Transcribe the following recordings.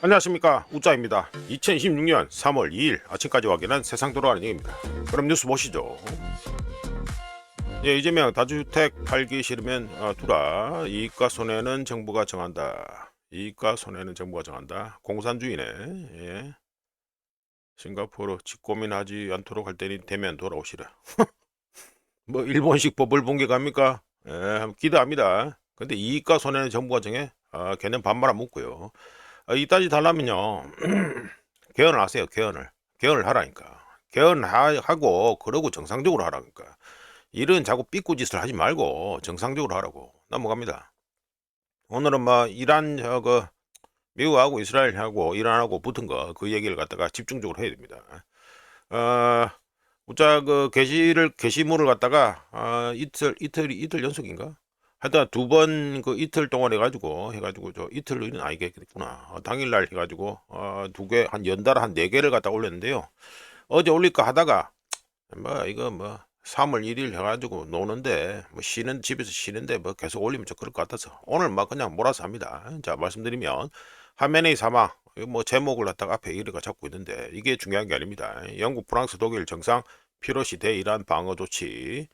안녕하십니까, 우짜입니다. 2026년 3월 2일 아침까지 확인한 세상 돌아가는 얘기입니다. 그럼 뉴스 보시죠. 예, 이재명 다주택 팔기 싫으면 두라. 이익과 손해는 정부가 정한다. 이익과 손해는 정부가 정한다. 공산주의네. 예. 싱가포르 직고민하지 않도록 할 때니 되면 돌아오시라. 뭐 일본식 법을 본 게 갑니까? 예, 한번 기대합니다. 근데 이익과 손해는 정부가 정해? 걔는 반말 안 묻고요. 이따지 달라면요. 개헌을 하세요. 개헌을 하라니까. 개헌하고 그러고 정상적으로 하라니까. 일은 자꾸 삐꾸짓을 하지 말고 정상적으로 하라고. 넘어갑니다. 오늘은 뭐 이란 미국하고 이스라엘하고 이란하고 붙은 거 그 얘기를 갖다가 집중적으로 해야 됩니다. 어, 우짜 게시물을 갖다가 이틀 연속인가? 하여튼 두 번 그 이틀 동안 해가지고 저 이틀은 아니겠구나. 당일날 해가지고 두 개 한 연달아 한 네 개를 갖다 올렸는데요. 어제 올릴까 하다가 뭐 이거 뭐 3월 1일 해가지고 노는데 뭐 집에서 쉬는데 뭐 계속 올리면 좀 그럴 것 같아서 오늘 막 그냥 몰아서 합니다. 자, 말씀드리면 하메네이 사망, 이거 뭐 제목을 갖다가 앞에 이래가 잡고 있는데 이게 중요한 게 아닙니다. 영국, 프랑스, 독일 정상 피로시 대이란 방어 조치.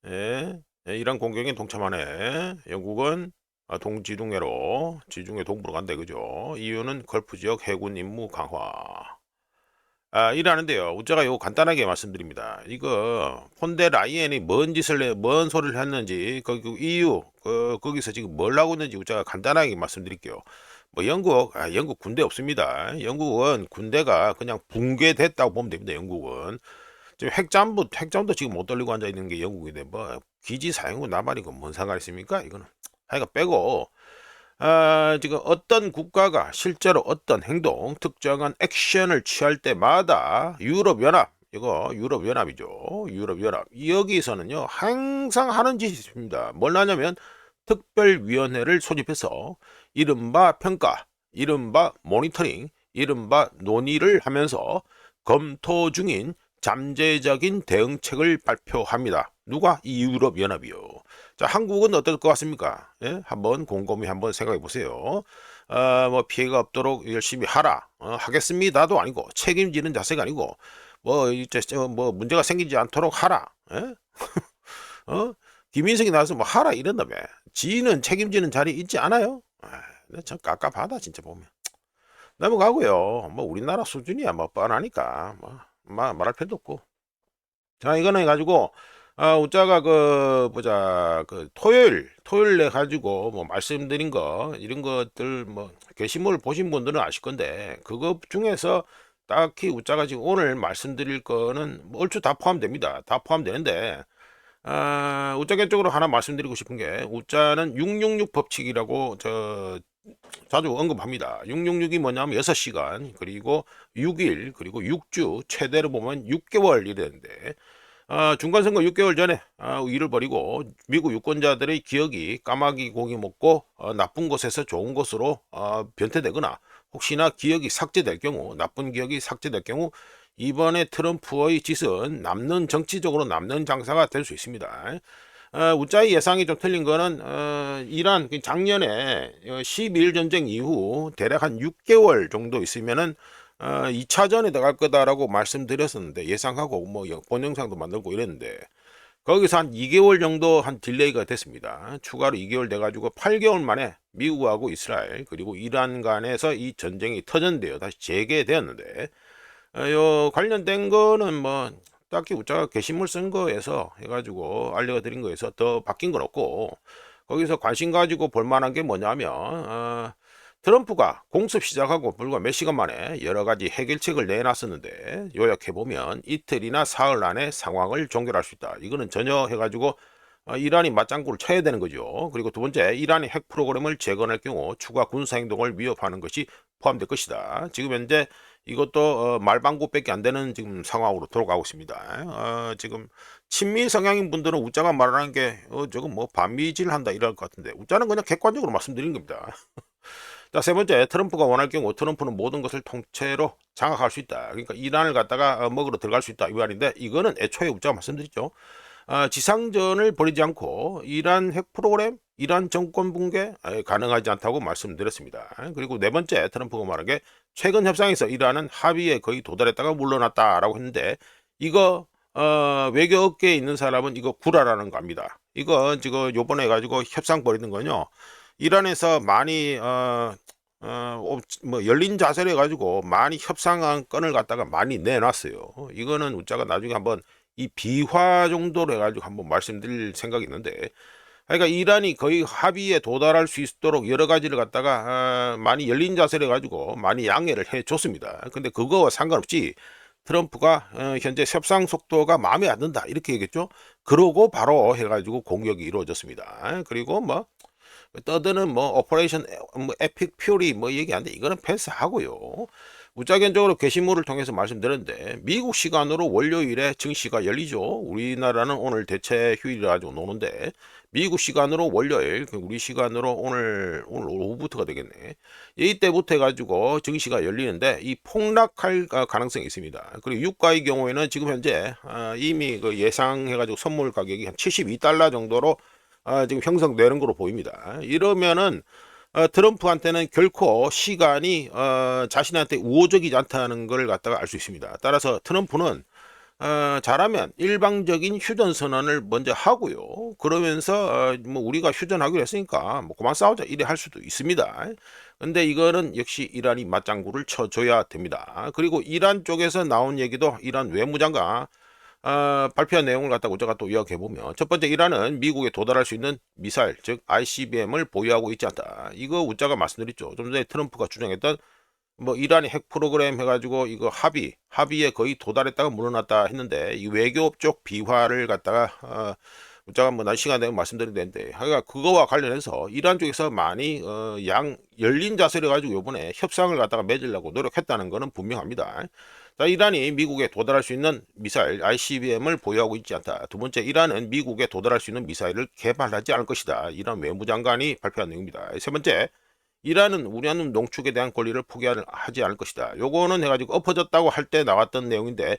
예, 이란 공격에 동참하네. 영국은 동지중해로 지중해 동부로 간다 그죠. 이유는 걸프 지역 해군 임무 강화. 이라는데요. 우짜가 요 간단하게 말씀드립니다. 이거 폰데 라이엔이 뭔 소리를 했는지 그 이유 거기서 지금 뭘 하고 있는지 우짜가 간단하게 말씀드릴게요. 뭐 영국 군대 없습니다. 영국은 군대가 그냥 붕괴됐다고 보면 됩니다. 영국은 지금 핵잠도 지금 못 돌리고 앉아 있는 게 영국인데 뭐 기지 사용과 나발이고 뭔 상관 있습니까? 이거는 하여간 빼고 지금 어떤 국가가 실제로 어떤 행동, 특정한 액션을 취할 때마다 유럽연합이죠. 유럽연합. 여기서는요, 항상 하는 짓이 있습니다. 뭘 하냐면, 특별위원회를 소집해서, 이른바 평가, 이른바 모니터링, 이른바 논의를 하면서 검토 중인 잠재적인 대응책을 발표합니다. 누가? 이 유럽연합이요. 자, 한국은 어떨 것 같습니까? 예? 한번 곰곰이 한번 생각해 보세요. 뭐 피해가 없도록 열심히 하라. 하겠습니다도 아니고 책임지는 자세가 아니고 뭐 이제 뭐 문제가 생기지 않도록 하라. 예? 김인석이 나와서 뭐 하라 이런다며. 지는 책임지는 자리 있지 않아요? 참 깝깝하다 진짜 보면. 넘어가고요. 뭐 우리나라 수준이야 뭐 뻔하니까 뭐 말할 필요도 없고. 자, 이거는 해가지고 우짜가 보자 토요일 내 가지고 뭐 말씀드린 거 이런 것들 뭐 게시물 보신 분들은 아실 건데 그거 중에서 딱히 우짜가 지금 오늘 말씀드릴 거는 뭐 얼추 다 포함됩니다. 다 포함되는데 우짜 개쪽으로 하나 말씀드리고 싶은 게 우짜는 666 법칙이라고 자주 언급합니다. 666이 뭐냐면 6시간 그리고 6일 그리고 6주 최대로 보면 6개월 이랬는데 중간선거 6개월 전에 일을 벌이고 미국 유권자들의 기억이 까마귀 고기 먹고 나쁜 곳에서 좋은 곳으로 변태되거나 혹시나 기억이 삭제될 경우 나쁜 기억이 삭제될 경우 이번에 트럼프의 짓은 정치적으로 남는 장사가 될 수 있습니다. 우짜의 예상이 좀 틀린 거는 이란 작년에 12일 전쟁 이후 대략 한 6개월 정도 있으면은 2차전에 들어갈 거다라고 말씀드렸었는데 예상하고 뭐 본 영상도 만들고 이랬는데 거기서 한 2개월 정도 한 딜레이가 됐습니다. 추가로 2개월 돼가지고 8개월 만에 미국하고 이스라엘 그리고 이란 간에서 이 전쟁이 터졌는데요. 다시 재개되었는데 요 관련된 거는 뭐 딱히 우짜가 게시물 쓴 거에서 해가지고 알려드린 거에서 더 바뀐 건 없고 거기서 관심 가지고 볼 만한 게 뭐냐면 트럼프가 공습 시작하고 불과 몇 시간 만에 여러 가지 해결책을 내놨었는데 요약해보면 이틀이나 사흘 안에 상황을 종결할 수 있다. 이거는 전혀 해가지고 이란이 맞장구를 쳐야 되는 거죠. 그리고 두 번째, 이란이 핵 프로그램을 재건할 경우 추가 군사행동을 위협하는 것이 포함될 것이다. 지금 현재 이것도 말방구밖에 안 되는 지금 상황으로 돌아가고 있습니다. 지금 친미 성향인 분들은 우짜가 말하는 게 저거 뭐 반미질 한다 이럴 것 같은데 우짜는 그냥 객관적으로 말씀드린 겁니다. 자, 세 번째, 트럼프가 원할 경우 트럼프는 모든 것을 통째로 장악할 수 있다. 그러니까 이란을 갖다가 먹으러 들어갈 수 있다 이 말인데 이거는 애초에 우짜가 말씀드렸죠. 지상전을 벌이지 않고 이란 핵 프로그램, 이란 정권 붕괴 가능하지 않다고 말씀드렸습니다. 그리고 네 번째, 트럼프가 말하게 최근 협상에서 이란은 합의에 거의 도달했다가 물러났다라고 했는데, 이거 외교 업계에 있는 사람은 이거 구라라는 겁니다. 이거 지금 요번에 가지고 협상 벌이는 건요, 이란에서 많이 뭐 열린 자세를 해가지고 많이 협상한 건을 갖다가 많이 내놨어요. 이거는 우짜가 나중에 한번 이 비화 정도로 해가지고 한번 말씀드릴 생각이 있는데, 그러니까 이란이 거의 합의에 도달할 수 있도록 여러 가지를 갖다가 많이 열린 자세를 해가지고 많이 양해를 해줬습니다. 근데 그거와 상관없이 트럼프가 현재 협상 속도가 마음에 안 든다 이렇게 얘기했죠. 그러고 바로 해가지고 공격이 이루어졌습니다. 그리고 뭐 떠드는 뭐 오퍼레이션 뭐 에픽 퓨리 뭐 얘기하는데 이거는 패스하고요. 무자견적으로 게시물을 통해서 말씀드렸는데, 미국 시간으로 월요일에 증시가 열리죠. 우리나라는 오늘 대체 휴일이라 가지고 노는데, 미국 시간으로 월요일, 우리 시간으로 오늘 오후부터가 되겠네. 이때부터 해가지고 증시가 열리는데 이 폭락할 가능성이 있습니다. 그리고 유가의 경우에는 지금 현재 이미 그 예상해가지고 선물 가격이 한 72달러 정도로 지금 형성되는 걸로 보입니다. 이러면은 트럼프한테는 결코 시간이 자신한테 우호적이지 않다는 걸 갖다가 알 수 있습니다. 따라서 트럼프는 잘하면 일방적인 휴전 선언을 먼저 하고요. 그러면서 뭐 우리가 휴전하기로 했으니까 뭐 그만 싸우자 이래 할 수도 있습니다. 근데 이거는 역시 이란이 맞장구를 쳐줘야 됩니다. 그리고 이란 쪽에서 나온 얘기도, 이란 외무장관 발표한 내용을 갖다가 우리가 또 이야기해보면, 첫 번째, 이란은 미국에 도달할 수 있는 미사일, 즉 ICBM을 보유하고 있지 않다. 이거 우짜가 말씀드렸죠. 좀 전에 트럼프가 주장했던 뭐 이란이 핵 프로그램 해가지고 이거 합의에 거의 도달했다가 물러났다 했는데, 이 외교업 쪽 비화를 갖다가 우짜가 뭐 난 시간 되면 말씀드릴 텐데, 그러니까 그거와 관련해서 이란 쪽에서 많이 열린 자세를 가지고 요번에 협상을 갖다가 맺으려고 노력했다는 것은 분명합니다. 자, 이란이 미국에 도달할 수 있는 미사일 ICBM을 보유하고 있지 않다. 두 번째, 이란은 미국에 도달할 수 있는 미사일을 개발하지 않을 것이다. 이란 외무장관이 발표한 내용입니다. 세 번째, 이란은 우라늄 농축에 대한 권리를 포기하지 않을 것이다. 요거는 해가지고 엎어졌다고 할 때 나왔던 내용인데,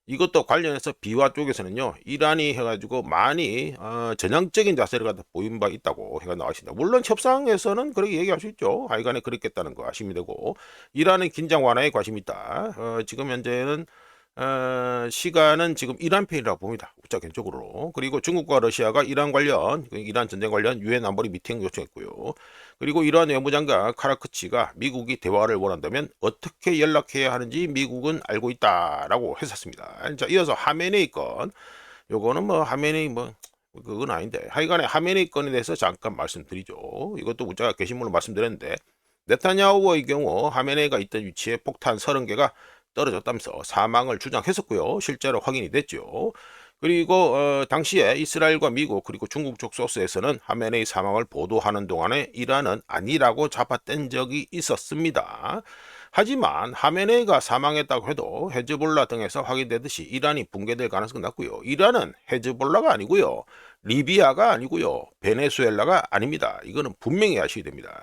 이것도 관련해서 비화 쪽에서는요, 이란이 해가지고 많이 전향적인 자세를 갖다 보인 바 있다고 해가 나왔습니다. 물론 협상에서는 그렇게 얘기할 수 있죠. 하여간에 그렇겠다는 거 아시면 되고, 이란은 긴장 완화에 관심이 있다. 지금 현재는 시간은 지금 이란 편이라고 봅니다. 우짜 개인적으로. 그리고 중국과 러시아가 이란 전쟁 관련 유엔 안보리 미팅 요청했고요. 그리고 이란 외무장관 카라크치가 미국이 대화를 원한다면 어떻게 연락해야 하는지 미국은 알고 있다라고 했었습니다. 자, 이어서 하메네이 건, 요거는 뭐 하메네이 뭐 그건 아닌데, 하여간에 하메네이 건에 대해서 잠깐 말씀드리죠. 이것도 우짜가 게시물로 말씀드렸는데, 네타냐후의 경우 하메네이가 있던 위치에 폭탄 30개가 떨어졌다면서 사망을 주장했었고요. 실제로 확인이 됐죠. 그리고 당시에 이스라엘과 미국 그리고 중국 쪽 소스에서는 하메네이 사망을 보도하는 동안에 이란은 아니라고 잡아뗀 적이 있었습니다. 하지만 하메네이가 사망했다고 해도 헤즈볼라 등에서 확인되듯이 이란이 붕괴될 가능성이 낮고요. 이란은 헤즈볼라가 아니고요. 리비아가 아니고요. 베네수엘라가 아닙니다. 이거는 분명히 아셔야 됩니다.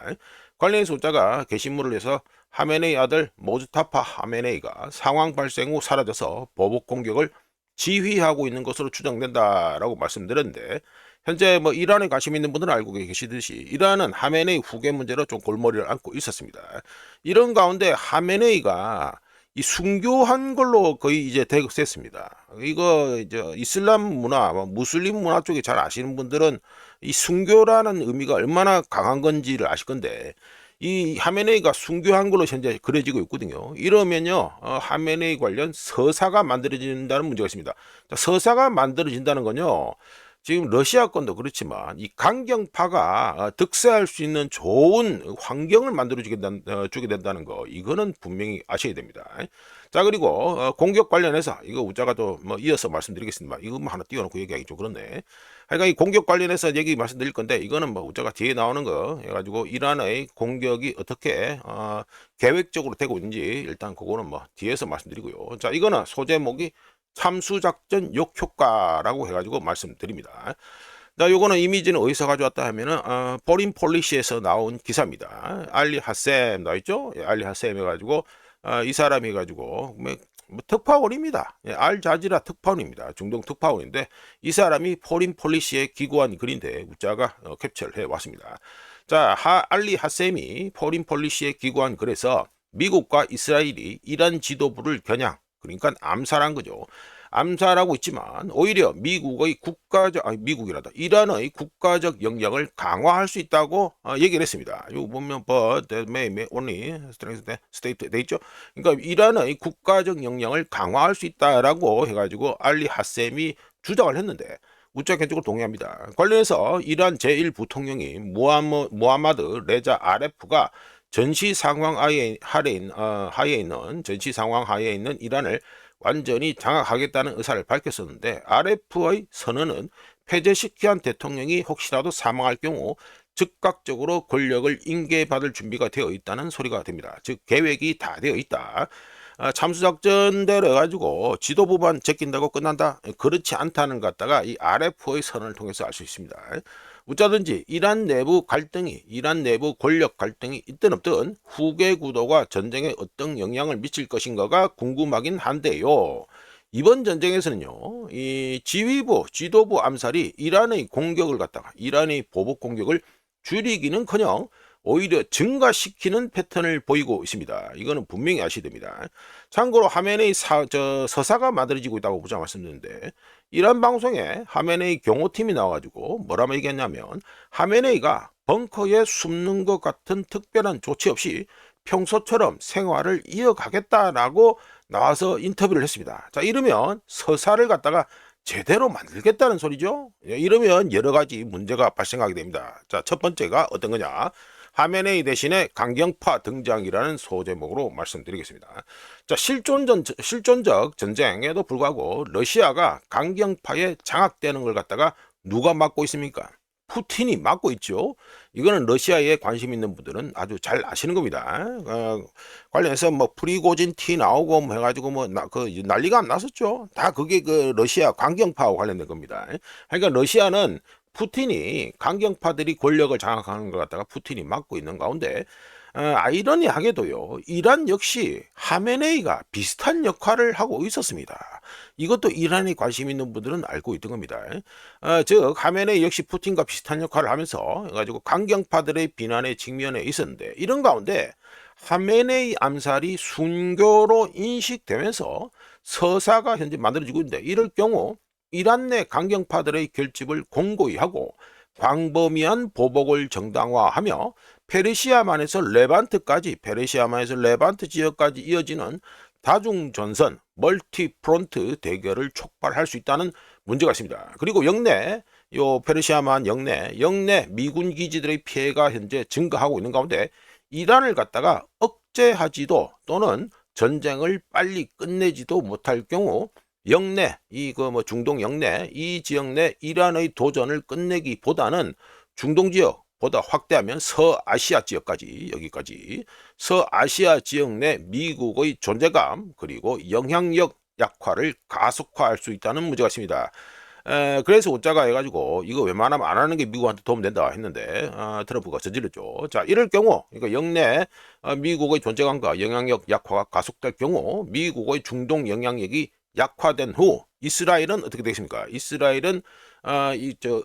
관련해서 우짜가 게시물을 해서 하메네이 아들 모즈타파 하메네이가 상황 발생 후 사라져서 보복 공격을 지휘하고 있는 것으로 추정된다라고 말씀드렸는데, 현재 뭐 이란에 관심 있는 분들은 알고 계시듯이 이란은 하메네이 후계 문제로 좀 골머리를 앓고 있었습니다. 이런 가운데 하메네이가 이 순교한 걸로 거의 이제 대급됐습니다. 이거 이제 이슬람 문화, 무슬림 문화 쪽에 잘 아시는 분들은 이 순교라는 의미가 얼마나 강한 건지를 아실 건데, 이 하메네이가 순교한 걸로 현재 그려지고 있거든요. 이러면요, 하메네이 관련 서사가 만들어진다는 문제가 있습니다. 서사가 만들어진다는 건요, 지금 러시아권도 그렇지만 이 강경파가 득세할 수 있는 좋은 환경을 만들어주게 주게 된다는 거, 이거는 분명히 아셔야 됩니다. 자, 그리고 공격 관련해서 이거 우짜가 또 뭐 이어서 말씀드리겠습니다. 이거 뭐 하나 띄워놓고 얘기하기 좀 그렇네. 그러니까 이 공격 관련해서 얘기 말씀드릴 건데, 이거는 뭐 우짜가 뒤에 나오는 거 해가지고 이란의 공격이 어떻게 계획적으로 되고 있는지 일단 그거는 뭐 뒤에서 말씀드리고요. 자, 이거는 소제목이 참수작전 역효과라고 해가지고 말씀드립니다. 자, 요거는 이미지는 어디서 가져왔다 하면은 포린 폴리시에서 나온 기사입니다. 알리 하셈 나있죠? 알리 하셈 해가지고 이 사람이 해가지고 뭐 특파원입니다. 예, 알자지라 특파원입니다. 중동 특파원인데 이 사람이 포린 폴리시에 기고한 글인데 우짜가 캡처를 해왔습니다. 자, 알리 하셈이 포린 폴리시에 기고한 글에서 미국과 이스라엘이 이란 지도부를 겨냥, 그러니까 암살한 거죠. 암살하고 있지만 오히려 미국의 미국이라다 이란의 국가적 역량을 강화할 수 있다고 얘기를 했습니다. 이거 보면 that may only state 돼 있죠. 그러니까 이란의 국가적 역량을 강화할 수 있다라고 해가지고 알리 하셈이 주장을 했는데 우짜 개적으로 동의합니다. 관련해서 이란 제1부통령이 무하마드 레자 아레프가 전시 상황 하에 있는 이란을 완전히 장악하겠다는 의사를 밝혔었는데 RF의 선언은 패제시키한 대통령이 혹시라도 사망할 경우 즉각적으로 권력을 인계받을 준비가 되어 있다는 소리가 됩니다. 즉 계획이 다 되어 있다. 참수작전대로 해가지고 지도부만 제낀다고 끝난다? 그렇지 않다는 것 갖다가 이 RF의 선언을 통해서 알 수 있습니다. 어쩌든지 이란 내부 권력 갈등이 있든 없든 후계 구도가 전쟁에 어떤 영향을 미칠 것인가가 궁금하긴 한데요. 이번 전쟁에서는요, 이 지도부 암살이 이란의 보복 공격을 줄이기는커녕 오히려 증가시키는 패턴을 보이고 있습니다. 이거는 분명히 아셔야 됩니다. 참고로 하메네이 서사가 만들어지고 있다고 보자 말씀드렸는데 이란 방송에 하메네이 경호팀이 나와가지고 뭐라고 얘기했냐면 하메네이가 벙커에 숨는 것 같은 특별한 조치 없이 평소처럼 생활을 이어가겠다라고 나와서 인터뷰를 했습니다. 자, 이러면 서사를 갖다가 제대로 만들겠다는 소리죠. 이러면 여러 가지 문제가 발생하게 됩니다. 자, 첫 번째가 어떤 거냐? 하메네이 대신에 강경파 등장이라는 소제목으로 말씀드리겠습니다. 자, 실존적 전쟁에도 불구하고 러시아가 강경파에 장악되는 걸 갖다가 누가 막고 있습니까? 푸틴이 막고 있죠. 이거는 러시아에 관심 있는 분들은 아주 잘 아시는 겁니다. 관련해서 뭐 프리고진 티 나오고 뭐 해가지고 난리가 안 났었죠. 다 그게 그 러시아 강경파와 관련된 겁니다. 그러니까 러시아는 푸틴이 강경파들이 권력을 장악하는 것 갖다가 푸틴이 막고 있는 가운데 아이러니하게도요, 이란 역시 하메네이가 비슷한 역할을 하고 있었습니다. 이것도 이란에 관심 있는 분들은 알고 있던 겁니다. 즉 하메네이 역시 푸틴과 비슷한 역할을 하면서 해가지고 강경파들의 비난에 직면해 있었는데 이런 가운데 하메네이 암살이 순교로 인식되면서 서사가 현재 만들어지고 있는데 이럴 경우 이란 내 강경파들의 결집을 공고히 하고 광범위한 보복을 정당화하며 페르시아만에서 레반트 지역까지 이어지는 다중전선 멀티프론트 대결을 촉발할 수 있다는 문제가 있습니다. 그리고 페르시아만 영내 미군 기지들의 피해가 현재 증가하고 있는 가운데 이란을 갖다가 억제하지도 또는 전쟁을 빨리 끝내지도 못할 경우 중동 영내 이 지역 내 이란의 도전을 끝내기보다는 중동 지역보다 확대하면 서아시아 지역까지 여기까지 서아시아 지역 내 미국의 존재감 그리고 영향력 약화를 가속화할 수 있다는 문제가 있습니다. 그래서 오짜가 해가지고 이거 웬만하면 안 하는 게 미국한테 도움 된다 했는데 트럼프가 저질렀죠. 자, 이럴 경우 그러니까 영내 미국의 존재감과 영향력 약화가 가속될 경우 미국의 중동 영향력이 약화된 후 이스라엘은 어떻게 되겠습니까? 이스라엘은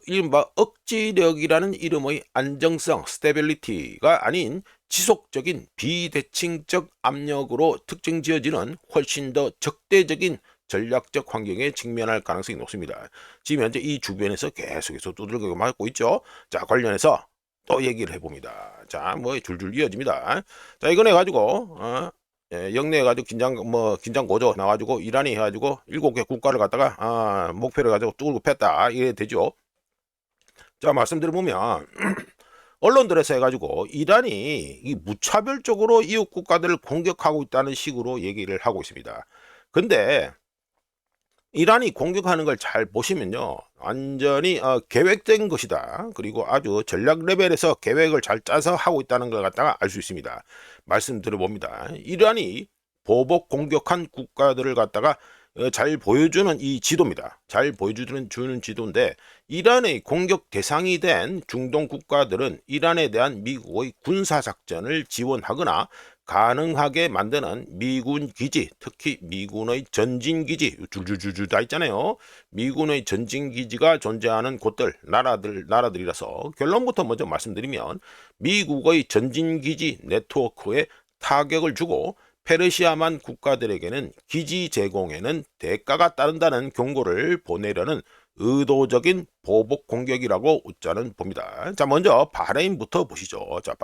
이른바 억지력이라는 이름의 안정성 스테빌리티가 아닌 지속적인 비대칭적 압력으로 특징 지어지는 훨씬 더 적대적인 전략적 환경에 직면할 가능성이 높습니다. 지금 현재 이 주변에서 계속해서 두들겨 맞고 있죠. 자, 관련해서 또 얘기를 해봅니다. 자, 뭐 줄줄 이어집니다. 자, 이건 해가지고 영내에 가지고 긴장 고조 나가지고 이란이 해가지고 7개 국가를 갖다가 목표를 가지고 뚫고 팼다 이래 되죠. 자, 말씀드려보면 언론들에서 해가지고 이란이 이 무차별적으로 이웃 국가들을 공격하고 있다는 식으로 얘기를 하고 있습니다. 근데 이란이 공격하는 걸 잘 보시면요, 완전히 계획된 것이다. 그리고 아주 전략 레벨에서 계획을 잘 짜서 하고 있다는 걸 갖다가 알 수 있습니다. 말씀드려봅니다. 이란이 보복 공격한 국가들을 갖다가 잘 보여주는 이 지도입니다. 잘 보여주는 지도인데 이란의 공격 대상이 된 중동 국가들은 이란에 대한 미국의 군사작전을 지원하거나 가능하게 만드는 미군 기지, 특히 미군의 전진 기지, 줄줄줄줄 다 있잖아요. 미군의 전진 기지가 존재하는 곳들, 나라들이라서 결론부터 먼저 말씀드리면 미국의 전진 기지 네트워크에 타격을 주고 페르시아만 국가들에게는 기지 제공에는 대가가 따른다는 경고를 보내려는 의도적인 보복 공격이라고 저는 봅니다. 자, 먼저 바레인부터 보시죠. 자,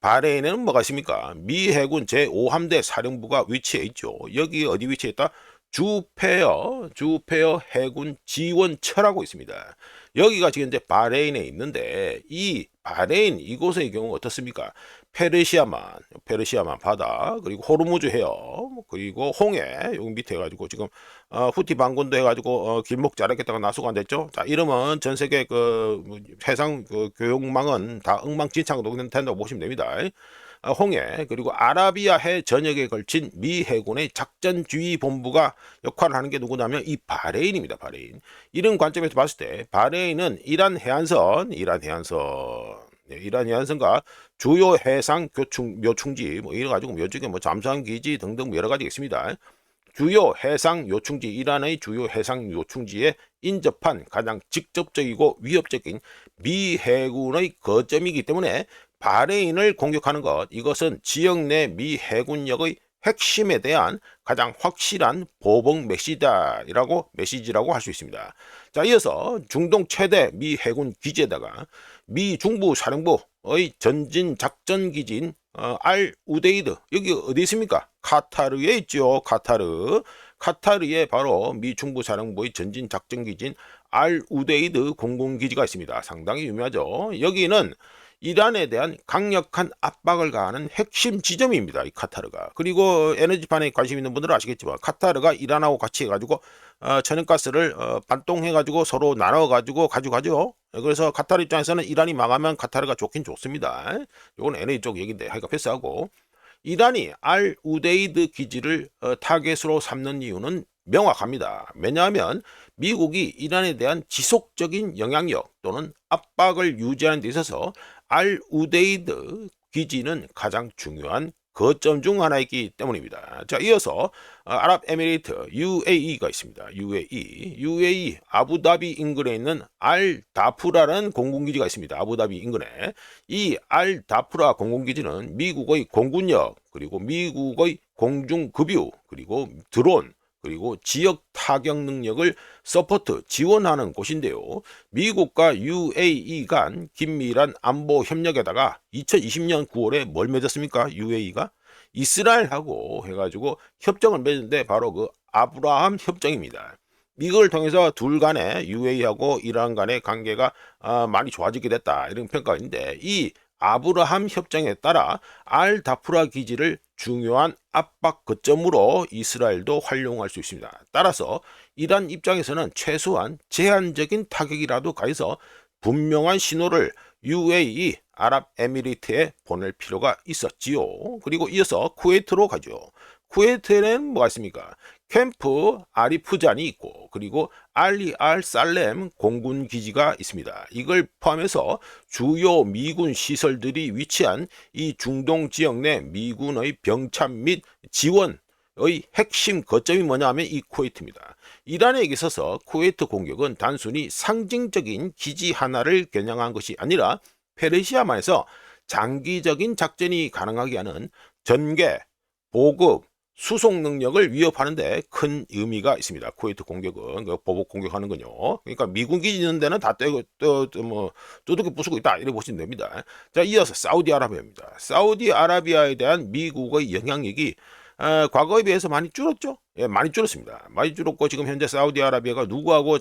바레인에는 뭐가 있습니까? 미 해군 제5함대 사령부가 위치해 있죠. 여기 어디 위치해 있다? 주페어 해군 지원처라고 있습니다. 여기가 지금 이제 바레인에 있는데 이 바레인 이곳의 경우 어떻습니까? 페르시아만 바다, 그리고 호르무즈 해협, 그리고 홍해 여기 밑에 해가지고 지금 후티 반군도 해가지고 길목 자르겠다가 나서가 안 됐죠. 자, 이러면 전 세계 그 해상 그 교역망은 다 엉망진창으로 된다고 보시면 됩니다. 홍해 그리고 아라비아 해 전역에 걸친 미 해군의 작전지휘본부가 역할을 하는 게 누구냐면 이 바레인입니다. 바레인. 이런 관점에서 봤을 때 바레인은 이란 해안선과 주요 해상 묘충지 뭐 이래 가지고 요쪽에 뭐 잠수함 기지 등등 뭐 여러 가지 있습니다. 주요 해상 요충지, 이란의 주요 해상 요충지에 인접한 가장 직접적이고 위협적인 미 해군의 거점이기 때문에 바레인을 공격하는 것, 이것은 지역 내 미 해군력의 핵심에 대한 가장 확실한 보복 메시지라고 할 수 있습니다. 자, 이어서 중동 최대 미 해군 기지에다가 미 중부 사령부의 전진 작전 기지인 알 우데이드, 여기 어디 있습니까? 카타르에 있죠. 카타르에 바로 미 중부 사령부의 전진 작전 기지인 알 우데이드 공군기지가 있습니다. 상당히 유명하죠. 여기는 이란에 대한 강력한 압박을 가하는 핵심 지점입니다. 이 카타르가. 그리고 에너지판에 관심 있는 분들은 아시겠지만 카타르가 이란하고 같이 해가지고 천연가스를 반동해가지고 서로 나눠가지고 가져가죠. 그래서 카타르 입장에서는 이란이 망하면 카타르가 좋긴 좋습니다. 이건 에너지 쪽 얘기인데 하여간 패스하고, 이란이 알 우데이드 기지를 타겟으로 삼는 이유는 명확합니다. 왜냐하면 미국이 이란에 대한 지속적인 영향력 또는 압박을 유지하는 데 있어서 알 우데이드 기지는 가장 중요한 거점 중 하나이기 때문입니다. 자, 이어서 아랍에미리트 UAE가 있습니다. UAE 아부다비 인근에 있는 알 다프라라는 공군기지가 있습니다. 아부다비 인근에 이 알 다프라 공군기지는 미국의 공군력, 그리고 미국의 공중급유, 그리고 드론, 그리고 지역 타격 능력을 서포트 지원하는 곳인데요. 미국과 UAE 간 긴밀한 안보 협력에다가 2020년 9월에 뭘 맺었습니까? UAE가 이스라엘하고 해가지고 협정을 맺는데 바로 그 아브라함 협정입니다. 이걸 통해서 둘 간의 UAE하고 이란 간의 관계가 많이 좋아지게 됐다, 이런 평가가 있는데, 이 아브라함 협정에 따라 알 다프라 기지를 중요한 압박 거점으로 이스라엘도 활용할 수 있습니다. 따라서 이란 입장에서는 최소한 제한적인 타격이라도 가해서 분명한 신호를 UAE 아랍에미리트에 보낼 필요가 있었지요. 그리고 이어서 쿠웨이트로 가죠. 쿠웨이트에는 뭐가 있습니까? 캠프 아리프잔이 있고, 그리고 알리 알 살렘 공군 기지가 있습니다. 이걸 포함해서 주요 미군 시설들이 위치한 이 중동 지역 내 미군의 병참 및 지원의 핵심 거점이 뭐냐 하면 이 쿠웨이트입니다. 이란에게 있어서 쿠웨이트 공격은 단순히 상징적인 기지 하나를 겨냥한 것이 아니라 페르시아만에서 장기적인 작전이 가능하게 하는 전개, 보급, 수송 능력을 위협하는데 큰 의미가 있습니다. 쿠웨이트 공격은 보복 공격하는 건요. 그러니까 미군 기지 있는 데는 다 두둑이 부수고 있다, 이렇게 보시면 됩니다. 자, 이어서 사우디아라비아입니다. 사우디아라비아에 대한 미국의 영향력이 과거에 비해서 많이 줄었죠. 예, 많이 줄었습니다. 많이 줄었고, 지금 현재 사우디아라비아가 누구하고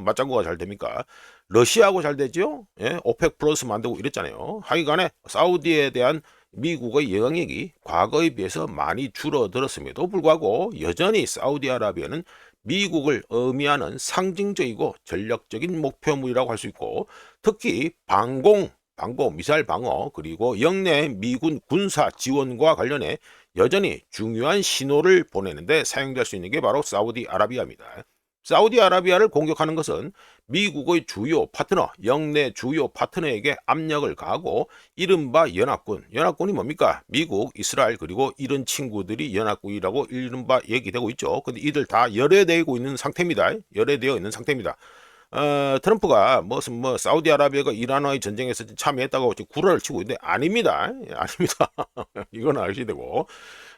맞장구가 잘 됩니까? 러시아하고 잘 되죠. 예, 오펙 플러스 만들고 이랬잖아요. 하여간에 사우디에 대한 미국의 영향력이 과거에 비해서 많이 줄어들었음에도 불구하고 여전히 사우디아라비아는 미국을 의미하는 상징적이고 전략적인 목표물이라고 할 수 있고, 특히 방공, 미사일 방어, 그리고 영내 미군 군사 지원과 관련해 여전히 중요한 신호를 보내는데 사용될 수 있는 게 바로 사우디아라비아입니다. 사우디아라비아를 공격하는 것은 미국의 주요 파트너, 영내 주요 파트너에게 압력을 가하고 이른바 연합군이 뭡니까? 미국, 이스라엘 그리고 이런 친구들이 연합군이라고 이른바 얘기되고 있죠. 근데 이들 다 열애되고 있는 상태입니다. 열애되어 있는 상태입니다. 트럼프가 무슨 사우디아라비아가 이란과의 전쟁에서 참여했다고 구라를 치고 있는데 아닙니다. 아닙니다. 이건 아셔야 되고.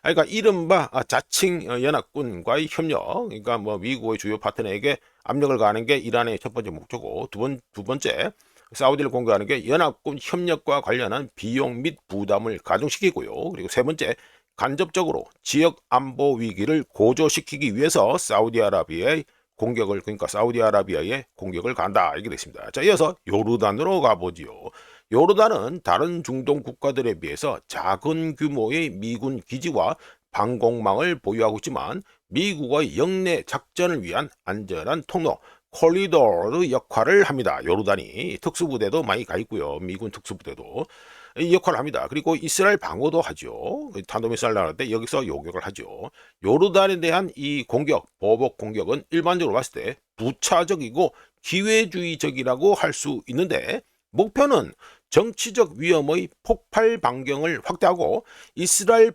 그러니까 이른바 자칭 연합군과의 협력, 그러니까 미국의 주요 파트너에게 압력을 가하는 게 이란의 첫 번째 목표고 두 번째 사우디를 공격하는 게 연합군 협력과 관련한 비용 및 부담을 가중시키고요. 그리고 세 번째 간접적으로 지역 안보 위기를 고조시키기 위해서 사우디아라비아의 공격을 간다 이게 됐습니다. 자, 이어서 요르단으로 가보지요. 요르단은 다른 중동 국가들에 비해서 작은 규모의 미군 기지와 방공망을 보유하고 있지만 미국의 영내 작전을 위한 안전한 통로 코리도르 역할을 합니다. 요르단이 특수부대도 많이 가 있고요. 미군 특수부대도 이 역할을 합니다. 그리고 이스라엘 방어도 하죠. 탄도미사일 나갈 때 여기서 요격을 하죠. 요르단에 대한 이 보복 공격은 일반적으로 봤을 때 부차적이고 기회주의적이라고 할 수 있는데 목표는 정치적 위험의 폭발 반경을 확대하고 이스라엘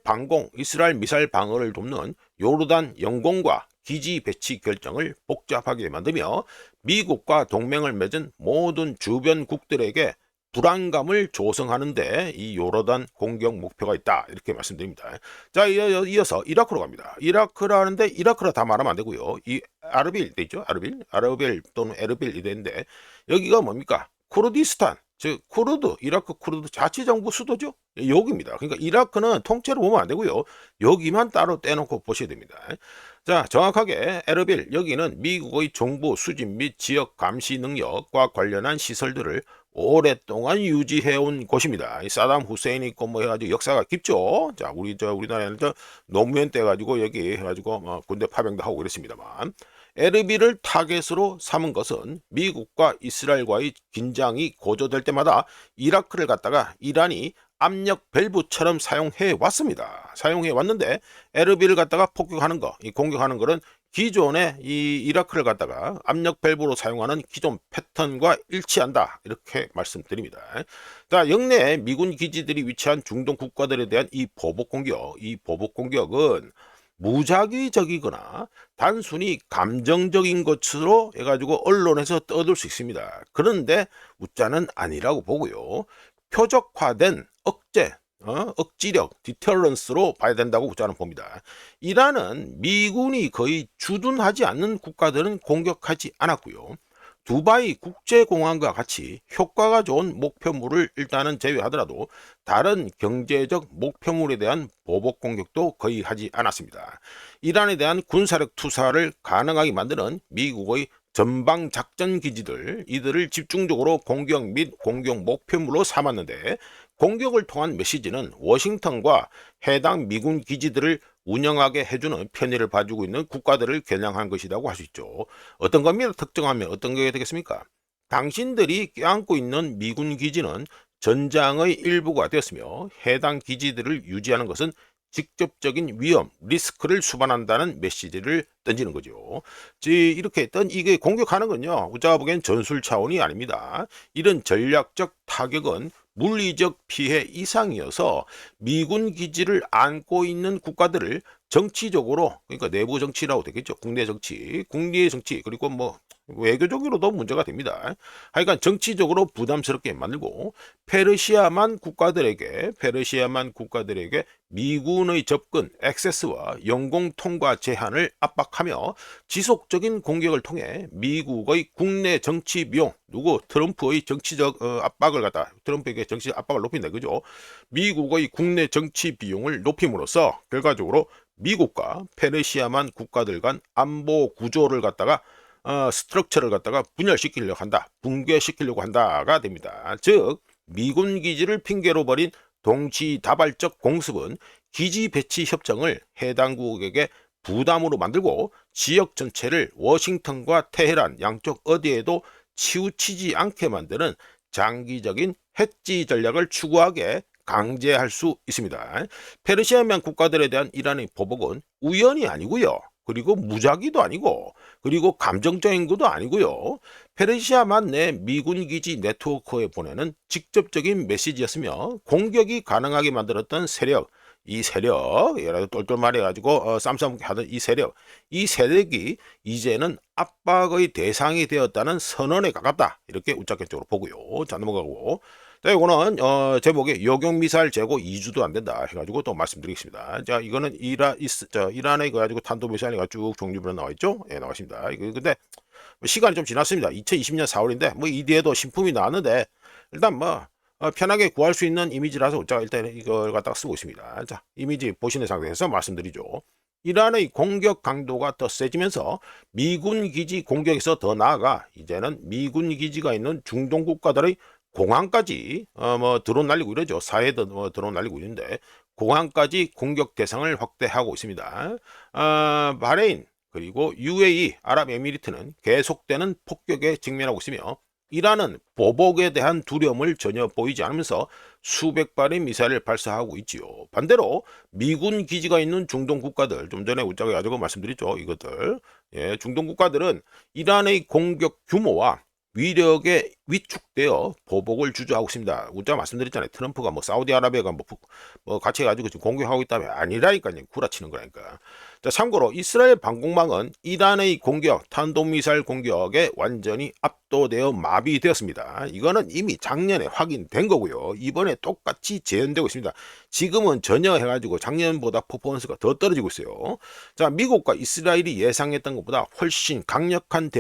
미사일 방어를 돕는 요르단 영공과 기지 배치 결정을 복잡하게 만들며 미국과 동맹을 맺은 모든 주변국들에게 불안감을 조성하는데 이 요르단 공격 목표가 있다 이렇게 말씀드립니다. 자, 이어서 이라크로 갑니다. 이라크라 하는데 이라크라 다 말하면 안 되고요. 이 아르빌 되죠? 아르빌 또는 에르빌이 되는데 여기가 뭡니까? 쿠르디스탄, 즉 이라크 쿠르드 자치정부 수도죠. 여기입니다. 그러니까 이라크는 통째로 보면 안 되고요. 여기만 따로 떼놓고 보셔야 됩니다. 자, 정확하게 에르빌 여기는 미국의 정보 수집 및 지역 감시 능력과 관련한 시설들을 오랫동안 유지해온 곳입니다. 사담 후세인이 있고 해가지고 역사가 깊죠. 자, 우리나라에는 노무현 때 가지고 여기 해가지고 군대 파병도 하고 그랬습니다만 에르빌을 타겟으로 삼은 것은 미국과 이스라엘과의 긴장이 고조될 때마다 이라크를 갖다가 이란이 압력 밸브처럼 사용해 왔습니다. 사용해 왔는데 에르빌을 갖다가 공격하는 거는 기존의 이 이라크를 갖다가 압력 밸브로 사용하는 기존 패턴과 일치한다 이렇게 말씀드립니다. 자, 영내 미군 기지들이 위치한 중동 국가들에 대한 이 보복 공격은 무작위적이거나 단순히 감정적인 것으로 해가지고 언론에서 떠들 수 있습니다. 그런데 웃자는 아니라고 보고요. 표적화된 억지력, 디터런스로 봐야 된다고 저는 봅니다. 이란은 미군이 거의 주둔하지 않는 국가들은 공격하지 않았고요. 두바이 국제공항과 같이 효과가 좋은 목표물을 일단은 제외하더라도 다른 경제적 목표물에 대한 보복 공격도 거의 하지 않았습니다. 이란에 대한 군사력 투사를 가능하게 만드는 미국의 전방 작전 기지들 이들을 집중적으로 공격 및 공격 목표물로 삼았는데 공격을 통한 메시지는 워싱턴과 해당 미군 기지들을 운영하게 해주는 편의를 봐주고 있는 국가들을 겨냥한 것이라고 할 수 있죠. 어떤 겁니다. 특정하면 어떤 게 되겠습니까? 당신들이 껴안고 있는 미군 기지는 전장의 일부가 되었으며 해당 기지들을 유지하는 것은 직접적인 위험, 리스크를 수반한다는 메시지를 던지는 거죠. 이렇게 이게 공격하는 건요. 우리가 보기엔 전술 차원이 아닙니다. 이런 전략적 타격은 물리적 피해 이상이어서 미군 기지를 안고 있는 국가들을 정치적으로 그러니까 내부 정치라고 되겠죠. 국내 정치 그리고 외교적으로도 문제가 됩니다. 하여간 정치적으로 부담스럽게 만들고 페르시아만 국가들에게 미군의 접근, 액세스와 영공 통과 제한을 압박하며 지속적인 공격을 통해 미국의 국내 정치 비용, 트럼프의 정치적 트럼프에게 정치적 압박을 높인다 그죠? 미국의 국내 정치 비용을 높임으로써 결과적으로 미국과 페르시아만 국가들 간 안보 구조를 갖다가 스트럭처를 갖다가 붕괴시키려고 한다가 됩니다. 즉 미군 기지를 핑계로 벌인 동시다발적 공습은 기지 배치 협정을 해당국에게 부담으로 만들고 지역 전체를 워싱턴과 테헤란 양쪽 어디에도 치우치지 않게 만드는 장기적인 해치 전략을 추구하게 강제할 수 있습니다. 페르시아만 국가들에 대한 이란의 보복은 우연이 아니고요. 그리고 무작위도 아니고 그리고 감정적인 것도 아니고요. 페르시아만 내 미군 기지 네트워크에 보내는 직접적인 메시지였으며 공격이 가능하게 만들었던 세력, 이 세력, 예를 들어 똘똘말해 가지고 쌈싸먹기 하던 이 세력이 이제는 압박의 대상이 되었다는 선언에 가깝다. 이렇게 우짜객적으로 보고요. 자, 넘어가고. 자, 이거는 제목에 요격 미사일 재고 2주도 안 된다 해가지고 또 말씀드리겠습니다. 자, 이거는 이란에 가지고 탄도 미사일이 쭉 종류별로 나와 있죠. 예, 나와 있습니다. 이거 근데 시간이 좀 지났습니다. 2020년 4월인데 뭐 이 뒤에도 신품이 나왔는데 일단 뭐 편하게 구할 수 있는 이미지라서 제가 일단 이걸 갖다가 쓰고 있습니다. 자, 이미지 보시는 상태에서 말씀드리죠. 이란의 공격 강도가 더 세지면서 미군 기지 공격에서 더 나아가 이제는 미군 기지가 있는 중동 국가들의 공항까지 뭐 드론 날리고 이러죠. 사해도 뭐 드론 날리고 있는데 공항까지 공격 대상을 확대하고 있습니다. 바레인 그리고 UAE 아랍에미리트는 계속되는 폭격에 직면하고 있으며 이란은 보복에 대한 두려움을 전혀 보이지 않으면서 수백 발의 미사일을 발사하고 있지요. 반대로 미군 기지가 있는 중동 국가들, 좀 전에 우짜가 가지고 말씀드렸죠. 이것들. 예, 중동 국가들은 이란의 공격 규모와 위력에 위축되어 보복을 주저하고 있습니다. 우짜 말씀드렸잖아요. 트럼프가 뭐 사우디아라비아가 뭐 같이 해가지고 지금 공격하고 있다면 아니라니까요. 구라치는 거라니까. 자, 참고로 이스라엘 방공망은 이란의 공격, 탄도미사일 공격에 완전히 압도되어 마비되었습니다. 이거는 이미 작년에 확인된 거고요. 이번에 똑같이 재현되고 있습니다. 지금은 전혀 해가지고 작년보다 퍼포먼스가 더 떨어지고 있어요. 자, 미국과 이스라엘이 예상했던 것보다 훨씬 강력한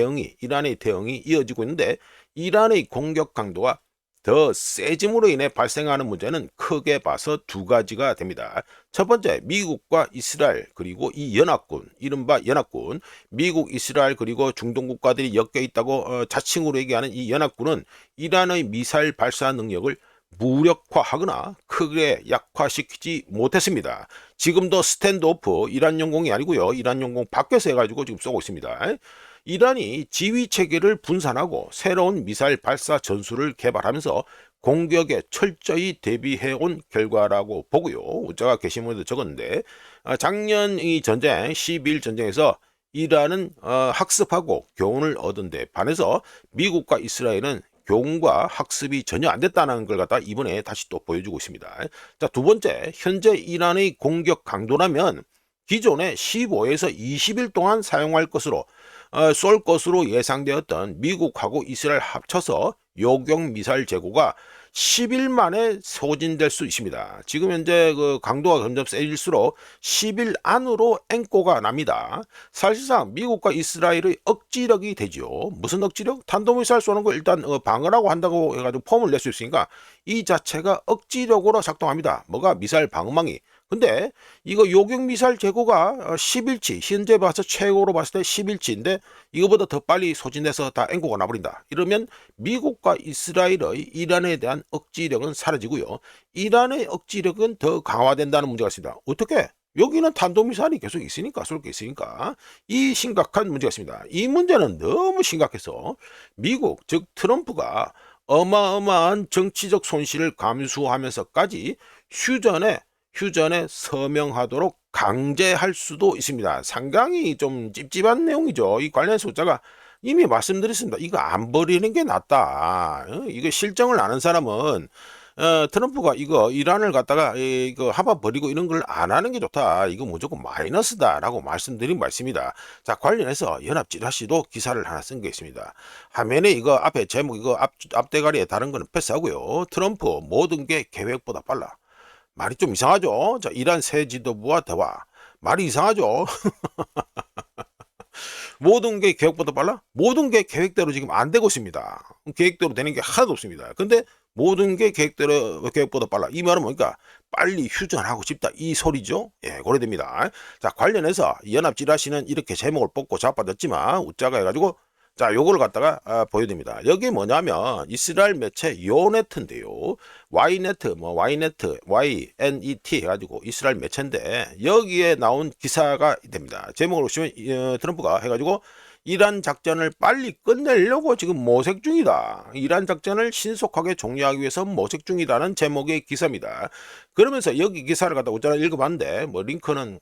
이란의 대응이 이어지고 있는데 이란의 공격 강도가 더 세짐으로 인해 발생하는 문제는 크게 봐서 두 가지가 됩니다. 첫 번째, 미국과 이스라엘 그리고 이 연합군, 이른바 연합군, 미국, 이스라엘 그리고 중동 국가들이 엮여 있다고 자칭으로 얘기하는 이 연합군은 이란의 미사일 발사 능력을 무력화하거나 크게 약화시키지 못했습니다. 지금도 스탠드오프 이란 영공이 아니고요. 이란 영공 밖에서 해가지고 지금 쏘고 있습니다. 이란이 지휘 체계를 분산하고 새로운 미사일 발사 전술을 개발하면서 공격에 철저히 대비해온 결과라고 보고요. 제가 게시물에도 적었는데 작년 이 전쟁 12일 전쟁에서 이란은 학습하고 교훈을 얻은 데 반해서 미국과 이스라엘은 교훈과 학습이 전혀 안 됐다는 걸 갖다 이번에 다시 또 보여주고 있습니다. 자, 두 번째, 현재 이란의 공격 강도라면 기존에 15에서 20일 동안 사용할 것으로 쏠 것으로 예상되었던 미국하고 이스라엘 합쳐서 요격 미사일 재고가 10일 만에 소진될 수 있습니다. 지금 현재 그 강도가 점점 세질수록 10일 안으로 앵꼬가 납니다. 사실상 미국과 이스라엘의 억지력이 되죠. 무슨 억지력? 탄도미사일 쏘는 거 일단 방어라고 한다고 해가지고 폼을 낼 수 있으니까 이 자체가 억지력으로 작동합니다. 뭐가? 미사일 방어망이. 근데 이거 요격 미사일 재고가 10일치, 현재 봐서 최고로 봤을 때 10일치인데 이거보다 더 빨리 소진돼서 다 앵꼬가 나버린다. 이러면 미국과 이스라엘의 이란에 대한 억지력은 사라지고요. 이란의 억지력은 더 강화된다는 문제가 있습니다. 어떻게? 여기는 탄도미사일이 계속 있으니까, 쏠 게 있으니까 이 심각한 문제가 있습니다. 이 문제는 너무 심각해서 미국, 즉 트럼프가 어마어마한 정치적 손실을 감수하면서까지 휴전에 서명하도록 강제할 수도 있습니다. 상당히 좀 찝찝한 내용이죠. 이 관련 숫자가 이미 말씀드렸습니다. 이거 안 버리는 게 낫다. 이거 실정을 아는 사람은 트럼프가 이거 이란을 갖다가 이거 한번 버리고 이런 걸 안 하는 게 좋다. 이거 무조건 마이너스다라고 말씀드린 바 있습니다. 자, 관련해서 연합지라시도 기사를 하나 쓴 게 있습니다. 화면에 이거 앞에 제목 이거 앞대가리에 다른 거는 패스하고요. 트럼프 모든 게 계획보다 빨라. 말이 좀 이상하죠? 자, 이란 새 지도부와 대화. 말이 이상하죠? 모든 게 계획보다 빨라? 모든 게 계획대로 지금 안 되고 있습니다. 계획대로 되는 게 하나도 없습니다. 근데 모든 게 계획보다 빨라. 이 말은 뭐니까? 빨리 휴전하고 싶다. 이 소리죠? 예, 고려됩니다. 자, 관련해서 연합지라시는 이렇게 제목을 뽑고 자빠졌지만, 우짜가 해가지고 자, 요거를 갖다가 보여드립니다. 여기 뭐냐면 이스라엘 매체 요네트인데요. Ynet, YNET 해가지고 이스라엘 매체인데 여기에 나온 기사가 됩니다. 제목을 보시면 트럼프가 해가지고 이란 작전을 빨리 끝내려고 지금 모색 중이다. 이란 작전을 신속하게 종료하기 위해서 모색 중이다는 제목의 기사입니다. 그러면서 여기 기사를 갖다 오자라 읽어봤는데 뭐 링크는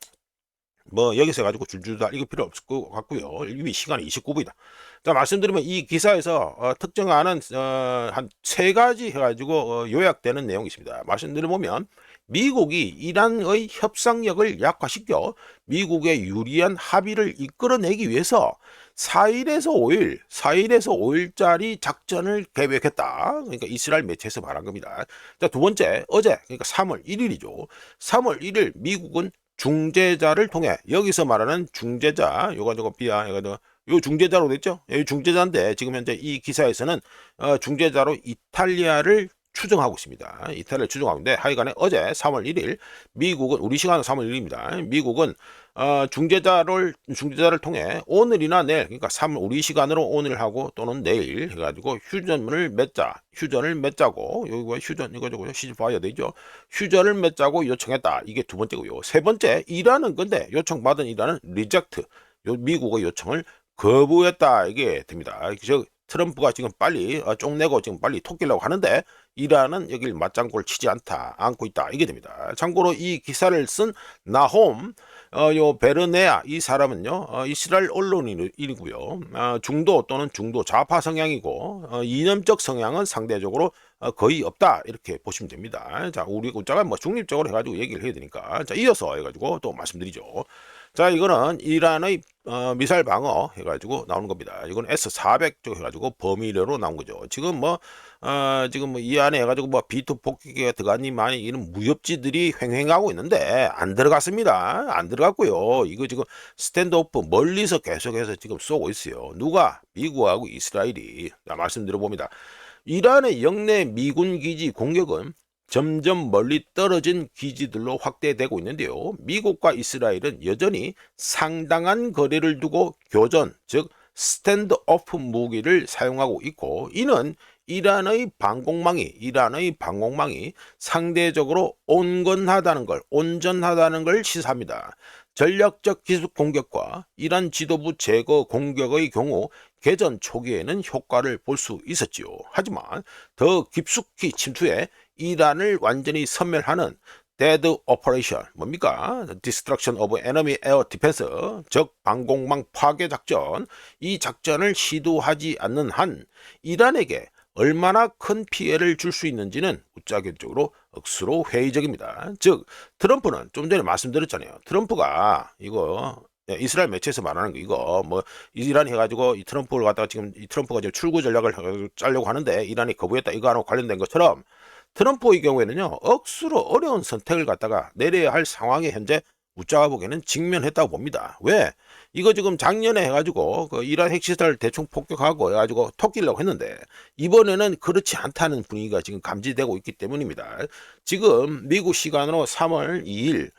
뭐 여기서 가지고 줄줄 다 읽을 필요 없을 것 같고요. 이미 시간이 29분이다. 자, 말씀드리면 이 기사에서 특정하는 한 세 가지 해가지고 요약되는 내용이 있습니다. 말씀드려보면 미국이 이란의 협상력을 약화시켜 미국의 유리한 합의를 이끌어내기 위해서 4일에서 5일짜리 작전을 계획했다. 그러니까 이스라엘 매체에서 말한 겁니다. 자, 두 번째, 어제, 그러니까 3월 1일이죠. 3월 1일 미국은 중재자를 통해, 여기서 말하는 중재자, 요거 저거 비야, 요 중재자로 됐죠? 이 중재자인데 지금 현재 이 기사에서는 중재자로 이탈리아를 추정하고 있습니다. 이탈리아를 추정하고 있는데 하여간에 어제 3월 1일 미국은, 우리 시간은 3월 1일입니다. 미국은 중재자를 통해 오늘이나 내일, 그러니까 우리 시간으로 오늘 하고 또는 내일 해가지고 휴전을 맺자고, 여기 휴전 이거 저거 시즈파이어 되죠. 휴전을 맺자고 요청했다. 이게 두 번째고요. 세 번째, 이란은 근데 요청받은 이란은 리젝트, 미국의 요청을 거부했다. 이게 됩니다. 즉 트럼프가 지금 빨리 쪽내고 지금 빨리 토끼려고 하는데 이란은 여길 맞장구를 치지 않고 있다. 이게 됩니다. 참고로 이 기사를 쓴 나홈 요 베르네아, 이 사람은요 이스라엘 언론인이고요. 중도 또는 중도 좌파 성향이고 이념적 성향은 상대적으로 거의 없다. 이렇게 보시면 됩니다. 자, 우리 국자가 뭐 중립적으로 해가지고 얘기를 해야 되니까, 자, 이어서 해가지고 또 말씀드리죠. 자, 이거는 이란의 미사일 방어 해가지고 나오는 겁니다. 이건 S-400 쪽 해가지고 범위례로 나온 거죠. 지금 지금 이 안에 해가지고 B2 폭격기가 들어가니 많이 이런 무협지들이 횡행하고 있는데 안 들어갔습니다. 안 들어갔고요. 이거 지금 스탠드오프 멀리서 계속해서 지금 쏘고 있어요. 누가? 미국하고 이스라엘이. 자, 말씀드려봅니다. 이란의 영내 미군 기지 공격은 점점 멀리 떨어진 기지들로 확대되고 있는데요. 미국과 이스라엘은 여전히 상당한 거리를 두고 교전, 즉 스탠드오프 무기를 사용하고 있고, 이는 이란의 방공망이 상대적으로 온전하다는 걸 시사합니다. 전략적 기습 공격과 이란 지도부 제거 공격의 경우 개전 초기에는 효과를 볼 수 있었지요. 하지만 더 깊숙이 침투해 이란을 완전히 섬멸하는 데드 오퍼레이션, 뭡니까? Destruction of Enemy Air Defense, 적 방공망 파괴 작전, 이 작전을 시도하지 않는 한 이란에게 얼마나 큰 피해를 줄 수 있는지는 우짜결적으로 억수로 회의적입니다. 즉 트럼프는 좀 전에 말씀드렸잖아요. 트럼프가 이거 이스라엘 매체에서 말하는 거, 이거 뭐 이란 해가지고 이 트럼프를 갖다가 지금 이 트럼프가 지금 출구 전략을 짜려고 하는데 이란이 거부했다, 이거하고 관련된 것처럼 트럼프의 경우에는요 억수로 어려운 선택을 갖다가 내려야 할 상황에 현재 우짜가 보기에는 직면했다고 봅니다. 왜? 이거 지금 작년에 해가지고 그 이란 핵시설 대충 폭격하고 해가지고 토끼려고 했는데 이번에는 그렇지 않다는 분위기가 지금 감지되고 있기 때문입니다. 지금 미국 시간으로 3월 2일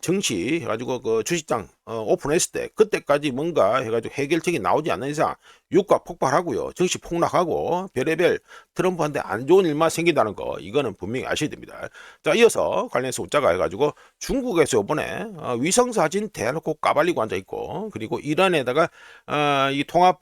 증시 해가지고 그 주식장 오픈했을 때 그때까지 뭔가 해가지고 해결책이 나오지 않는 이상 유가 폭발하고요, 증시 폭락하고 별의별 트럼프한테 안 좋은 일만 생긴다는 거, 이거는 분명히 아셔야 됩니다. 자, 이어서 관련해서 우짜가 해가지고 중국에서 이번에 위성사진 대놓고 까발리고 앉아있고, 그리고 이란에다가 이 통합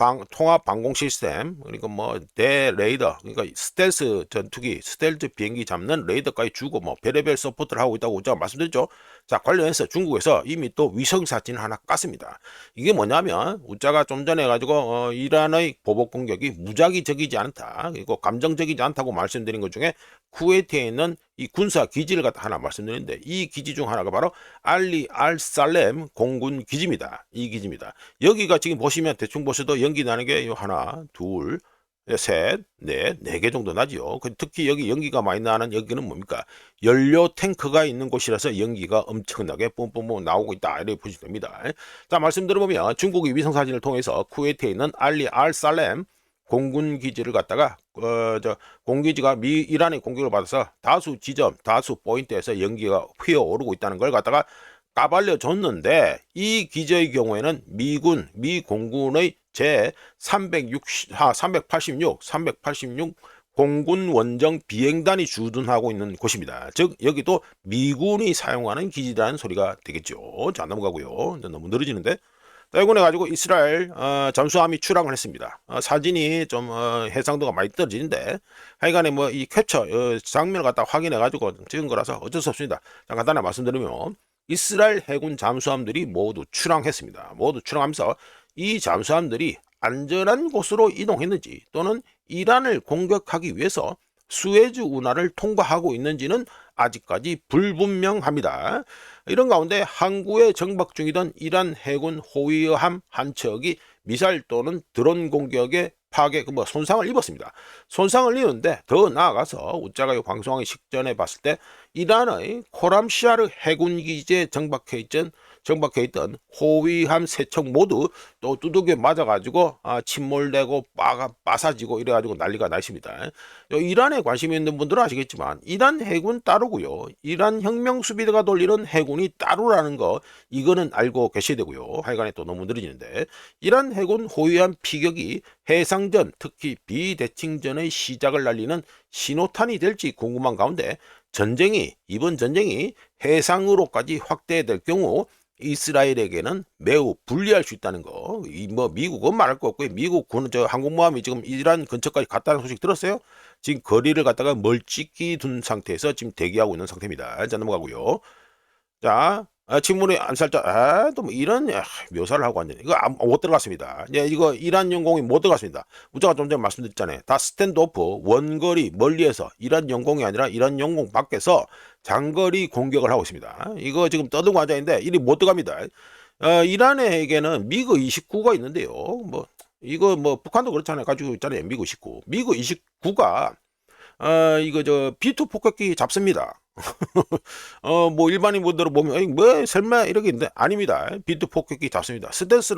방공 시스템, 그리고 뭐 대레이더, 그러니까 스텔스 전투기, 스텔스 비행기 잡는 레이더까지 주고 뭐 별의별 서포트를 하고 있다고 우짜가 말씀드렸죠. 자, 관련해서 중국에서 이미 또 위성사진 하나 깠습니다. 이게 뭐냐면 우짜가 좀 전에 해가지고 이란의 보복 공격이 무작위적이지 않다, 그리고 감정적이지 않다고 말씀드린 것 중에 쿠웨이트에 있는 이 군사 기지를 갖다 하나 말씀드렸는데, 이 기지 중 하나가 바로 알리 알 살렘 공군 기지입니다. 이 기지입니다. 여기가 지금 보시면 대충 보셔도 연기 나는 게 하나, 둘, 셋, 넷, 4개 정도 나지요. 특히 여기 연기가 많이 나는 여기는 뭡니까? 연료 탱크가 있는 곳이라서 연기가 엄청나게 뿜뿜 나오고 있다, 이렇게 보시면 됩니다. 자, 말씀드려보면 중국이 위성사진을 통해서 쿠웨이트에 있는 알리 알 살렘 공군 기지를 갖다가 공기지가 이란의 공격을 받아서 다수 지점, 다수 포인트에서 연기가 휘어오르고 있다는 걸 갖다가 까발려 줬는데, 이 기지의 경우에는 미 공군의 제 386 공군 원정 비행단이 주둔하고 있는 곳입니다. 즉 여기도 미군이 사용하는 기지라는 소리가 되겠죠. 자, 넘어가고요. 너무 늘어지는데. 자, 이번에 가지고 이스라엘 잠수함이 출항을 했습니다. 사진이 좀 해상도가 많이 떨어지는데 하여간에 뭐 이 캡처 장면을 갖다 확인해 가지고 찍은 거라서 어쩔 수 없습니다. 자, 간단히 말씀드리면 이스라엘 해군 잠수함들이 모두 출항했습니다. 모두 출항하면서 이 잠수함들이 안전한 곳으로 이동했는지 또는 이란을 공격하기 위해서 수에즈 운하를 통과하고 있는지는 아직까지 불분명합니다. 이런 가운데 항구에 정박 중이던 이란 해군 호위함 한 척이 미사일 또는 드론 공격에 파괴, 손상을 입었습니다. 손상을 입었는데 더 나아가서 우짜가 방송하기 직전에 봤을 때 이란의 코람시아르 해군 기지에 정박해 있던 호위함 세 척 모두 또 두들겨 맞아가지고 침몰되고 빠사지고 이래가지고 난리가 났습니다. 이란에 관심이 있는 분들은 아시겠지만 이란 해군 따르고요. 이란 혁명수비대가 돌리는 해군이 따르라는 거 이거는 알고 계셔야 되고요. 하여간에 또 너무 느려지는데 이란 해군 호위함 피격이 해상전 특히 비대칭전의 시작을 알리는 신호탄이 될지 궁금한 가운데 이번 전쟁이 해상으로까지 확대될 경우 이스라엘에게는 매우 불리할 수 있다는 거. 미국은 말할 거 없고요. 미국 항공모함이 지금 이란 근처까지 갔다는 소식 들었어요? 지금 거리를 갖다가 멀찍이 둔 상태에서 지금 대기하고 있는 상태입니다. 자, 넘어가고요. 자, 친문의 암살자, 또 이런 묘사를 하고 앉네. 이거 못 들어갔습니다. 이거 이란 영공이 못 들어갔습니다. 우자가 좀 전에 말씀드렸잖아요. 다 스탠드오프, 원거리, 멀리에서 이란 영공이 아니라 이란 영공 밖에서 장거리 공격을 하고 있습니다. 이거 지금 떠들고 앉아있는데 이리 못 들어갑니다. 이란에게는 미그 29가 있는데요. 이거 북한도 그렇잖아요. 가지고 있잖아요. 미그 29. 미그 29가 이거 B2 폭격기 잡습니다. 일반인 분들은 보면, 설마 이렇게 있는데, 아닙니다. 비트 폭격기 잡습니다. 스텔스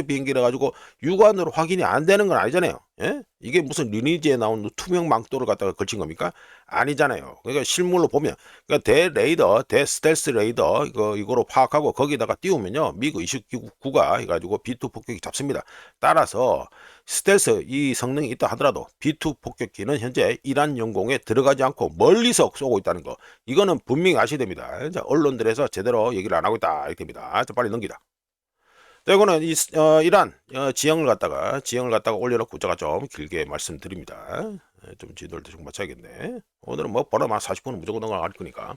비행기라 가지고 육안으로 확인이 안 되는 건 아니잖아요. 예? 이게 무슨 리니지에 나온 투명 망토를 갖다가 걸친 겁니까? 아니잖아요. 그러니까 실물로 보면, 그러니까 대스텔스 레이더, 이거로 파악하고 거기다가 띄우면요, 미그 29가 해가지고 B2 폭격기 잡습니다. 따라서, 스텔스 이 성능이 있다 하더라도 B2 폭격기는 현재 이란 영공에 들어가지 않고 멀리서 쏘고 있다는 거. 이거는 분명히 아셔야 됩니다. 자, 언론들에서 제대로 얘기를 안 하고 있다. 이렇게 됩니다. 자, 빨리 넘기다. 자, 이거는 이란 지형을 갖다가 올려놓고 제가 좀 길게 말씀드립니다. 좀 지도를 좀 맞춰야겠네. 오늘은 보나마 40분은 무조건 넘어갈 거니까.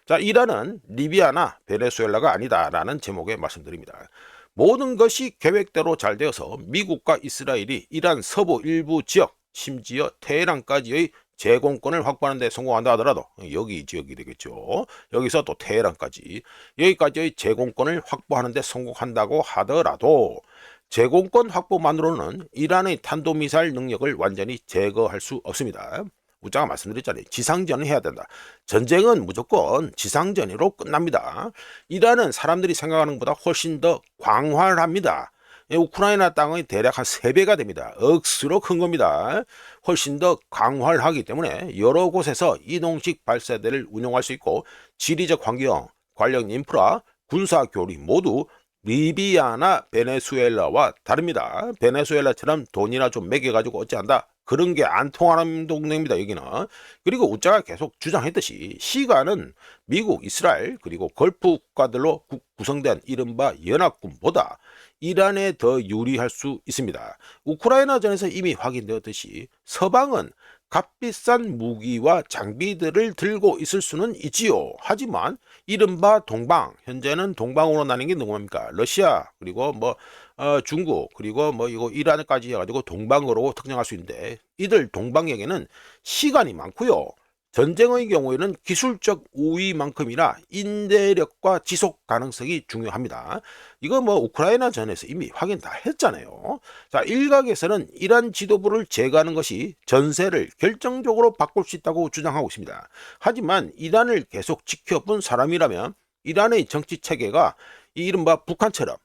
자, 이란은 리비아나 베네수엘라가 아니다라는 제목의 말씀드립니다. 모든 것이 계획대로 잘 되어서 미국과 이스라엘이 이란 서부 일부 지역, 심지어 테헤란까지의 제공권을 확보하는 데 성공한다 하더라도 여기 지역이 되겠죠. 여기서 또 테헤란까지 여기까지의 제공권을 확보하는 데 성공한다고 하더라도 제공권 확보만으로는 이란의 탄도미사일 능력을 완전히 제거할 수 없습니다. 우자가 말씀드렸잖아요. 지상전을 해야 된다. 전쟁은 무조건 지상전으로 끝납니다. 이란은 사람들이 생각하는 것보다 훨씬 더 광활합니다. 우크라이나 땅의 대략 한 3배가 됩니다. 억수로 큰 겁니다. 훨씬 더 광활하기 때문에 여러 곳에서 이동식 발사대를 운용할 수 있고 지리적 환경, 관련 인프라, 군사 교리 모두 리비아나 베네수엘라와 다릅니다. 베네수엘라처럼 돈이나 좀 매겨가지고 어찌한다. 그런 게 안 통하는 동네입니다. 여기는. 그리고 우짜가 계속 주장했듯이 시간은 미국, 이스라엘 그리고 걸프 국가들로 구성된 이른바 연합군보다 이란에 더 유리할 수 있습니다. 우크라이나전에서 이미 확인되었듯이 서방은 값비싼 무기와 장비들을 들고 있을 수는 있지요. 하지만 이른바 동방, 현재는 동방으로 나뉜 게 누구입니까? 러시아 그리고 중국 그리고 이거 이란까지 해가지고 동방으로 특정할 수 있는데 이들 동방에게는 시간이 많고요. 전쟁의 경우에는 기술적 우위만큼이나 인내력과 지속 가능성이 중요합니다. 이거 우크라이나 전에서 이미 확인 다 했잖아요. 자, 일각에서는 이란 지도부를 제거하는 것이 전세를 결정적으로 바꿀 수 있다고 주장하고 있습니다. 하지만 이란을 계속 지켜본 사람이라면 이란의 정치 체계가 이른바 북한처럼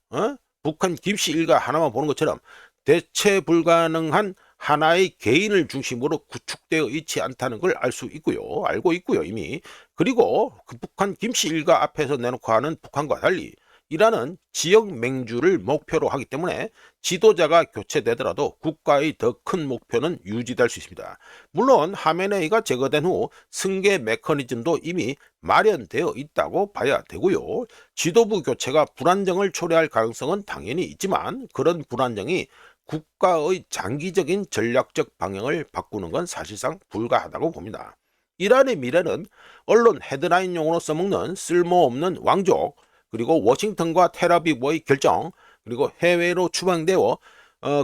북한 김씨 일가 하나만 보는 것처럼 대체 불가능한 하나의 개인을 중심으로 구축되어 있지 않다는 걸 알고 있고요 이미. 그리고 그 북한 김씨 일가 앞에서 내놓고 하는 북한과 달리 이란은 지역 맹주를 목표로 하기 때문에 지도자가 교체되더라도 국가의 더 큰 목표는 유지될 수 있습니다. 물론 하메네이가 제거된 후 승계 메커니즘도 이미 마련되어 있다고 봐야 되고요. 지도부 교체가 불안정을 초래할 가능성은 당연히 있지만 그런 불안정이 국가의 장기적인 전략적 방향을 바꾸는 건 사실상 불가하다고 봅니다. 이란의 미래는 언론 헤드라인용으로 써먹는 쓸모없는 왕족, 그리고 워싱턴과 텔아비브의 결정, 그리고 해외로 추방되어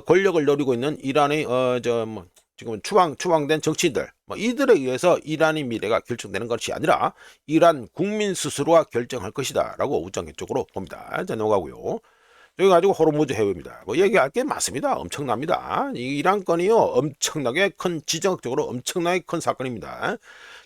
권력을 노리고 있는 이란의 지금 추방된 정치인들, 이들에 의해서 이란의 미래가 결정되는 것이 아니라 이란 국민 스스로가 결정할 것이다 라고 우정적으로 봅니다. 자, 넘어가고요. 여기 가지고 호르무즈 해협입니다. 얘기할 게 많습니다. 엄청납니다. 이 이란 건이요, 엄청나게 큰, 지정학적으로 엄청나게 큰 사건입니다.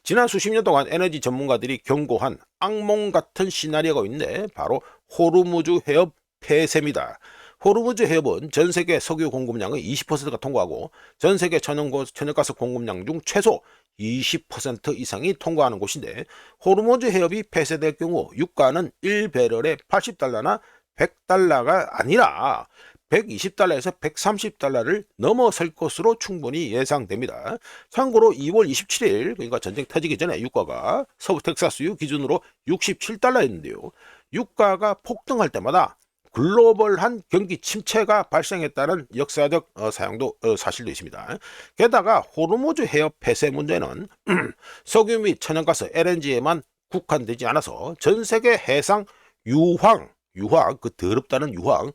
지난 수십 년 동안 에너지 전문가들이 경고한 악몽 같은 시나리오가 있는데 바로 호르무즈 해협 폐쇄입니다. 호르무즈 해협은 전 세계 석유 공급량의 20%가 통과하고 전 세계 천연가스 공급량 중 최소 20% 이상이 통과하는 곳인데, 호르무즈 해협이 폐쇄될 경우 유가는 1배럴에 $80나 $100가 아니라 120달러에서 130달러를 넘어설 것으로 충분히 예상됩니다. 참고로 2월 27일, 그러니까 전쟁 터지기 전에 유가가 서부 텍사스유 기준으로 67달러였는데요. 유가가 폭등할 때마다 글로벌한 경기 침체가 발생했다는 역사적 사실도 있습니다. 게다가 호르무즈 해협 폐쇄 문제는 석유 및 천연가스 LNG에만 국한되지 않아서 전 세계 해상 유황, 그 더럽다는 유황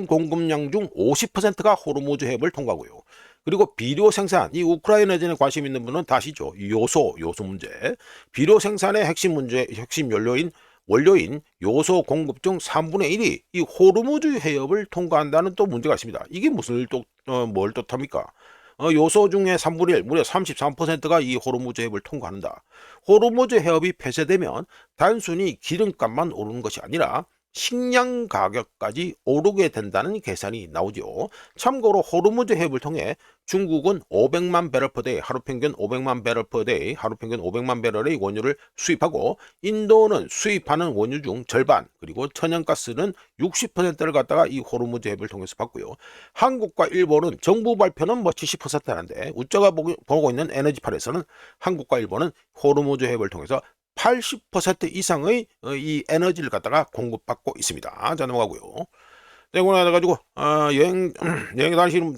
공급량 중 50%가 호르무즈 해협을 통과하고요. 그리고 비료 생산, 이 우크라이나전에 관심 있는 분은 다 아시죠? 요소 문제. 비료 생산의 핵심 원료인 요소 공급 중 3분의 1이 이 호르무즈 해협을 통과한다는 또 문제가 있습니다. 이게 뭘 뜻합니까? 요소 중에 3분의 1, 무려 33%가 이 호르무즈 해협을 통과한다. 호르무즈 해협이 폐쇄되면 단순히 기름값만 오르는 것이 아니라 식량 가격까지 오르게 된다는 계산이 나오죠. 참고로 호르무즈 해협을 통해 중국은 500만 배럴 per day, 하루 평균 500만 배럴 per day, 하루 평균 500만 배럴의 원유를 수입하고, 인도는 수입하는 원유 중 절반, 그리고 천연가스는 60%를 갖다가 이 호르무즈 해협을 통해서 받고요. 한국과 일본은 정부 발표는 70%라는데 우짜가 보고 있는 에너지팔에서는 한국과 일본은 호르무즈 해협을 통해서 80% 이상의 이 에너지를 갖다가 공급받고 있습니다. 자, 넘어가고요. 이거 해가지고 여행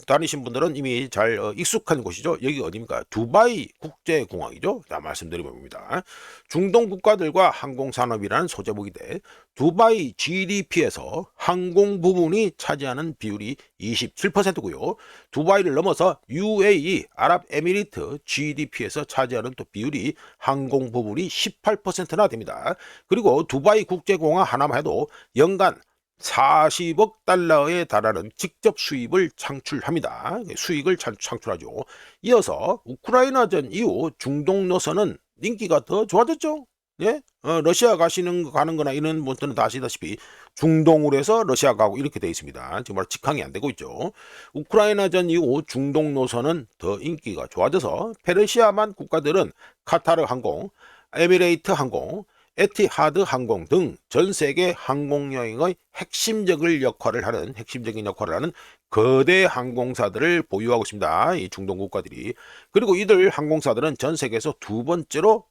다니신 분들은 이미 잘 익숙한 곳이죠. 여기 어디입니까? 두바이 국제공항이죠. 자, 말씀드려봅니다. 중동 국가들과 항공산업이라는 소재목인데, 두바이 GDP에서 항공 부분이 차지하는 비율이 27%고요. 두바이를 넘어서 UAE, 아랍에미리트 GDP에서 차지하는 또 비율이 항공 부분이 18%나 됩니다. 그리고 두바이 국제공항 하나만 해도 연간 40억 달러에 달하는 직접 수입을 창출합니다. 수익을 창출하죠. 이어서 우크라이나전 이후 중동 노선은 인기가 더 좋아졌죠. 예? 러시아 가는 거나 이런 분들은 다 아시다시피 중동으로 해서 러시아 가고 이렇게 돼 있습니다. 정말 직항이 안 되고 있죠. 우크라이나전 이후 중동 노선은 더 인기가 좋아져서 페르시아만 국가들은 카타르 항공, 에미레이트 항공, 에티하드 항공 등 전 세계 항공여행의 핵심적인 역할을 하는 거대 항공사들을 보유하고 있습니다. 이 중동 국가들이. 그리고 이들 항공사들은 전 세계에서 두 번째로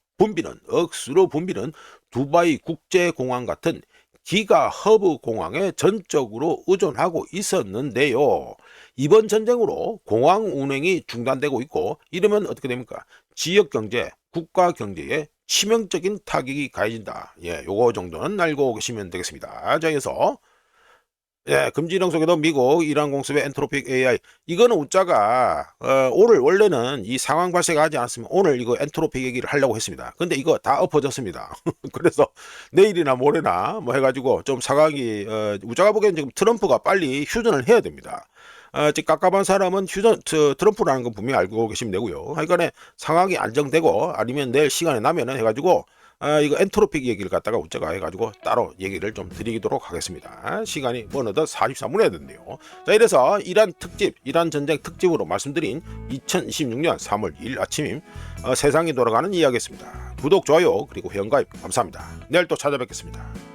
억수로 붐비는 두바이 국제공항 같은 기가 허브 공항에 전적으로 의존하고 있었는데요. 이번 전쟁으로 공항 운행이 중단되고 있고, 이러면 어떻게 됩니까? 지역 경제, 국가 경제에 치명적인 타격이 가해진다. 예, 요거 정도는 알고 계시면 되겠습니다. 자, 그래서 금지령 속에도 미국 이란 공습의 엔트로픽 AI, 이거는 우짜가 오늘 원래는 이 상황 발생하지 않았으면 오늘 이거 엔트로픽 얘기를 하려고 했습니다. 근데 이거 다 엎어졌습니다. 그래서 내일이나 모레나 뭐 해가지고 좀 상황이 우짜가 보기엔 지금 트럼프가 빨리 휴전을 해야 됩니다. 지금 깝깝한 사람은 트럼프라는 건 분명히 알고 계시면 되고요. 하여간에 상황이 안정되고 아니면 내일 시간이 나면은 해가지고 이거 엔트로픽 얘기를 갖다가 우짜가 해가지고 따로 얘기를 좀 드리도록 하겠습니다. 시간이 어느덧 43분 해야 된대요. 자, 이래서 이란 전쟁 특집으로 말씀드린 2026년 3월 2일 아침 세상이 돌아가는 이야기였습니다. 구독, 좋아요, 그리고 회원가입 감사합니다. 내일 또 찾아뵙겠습니다.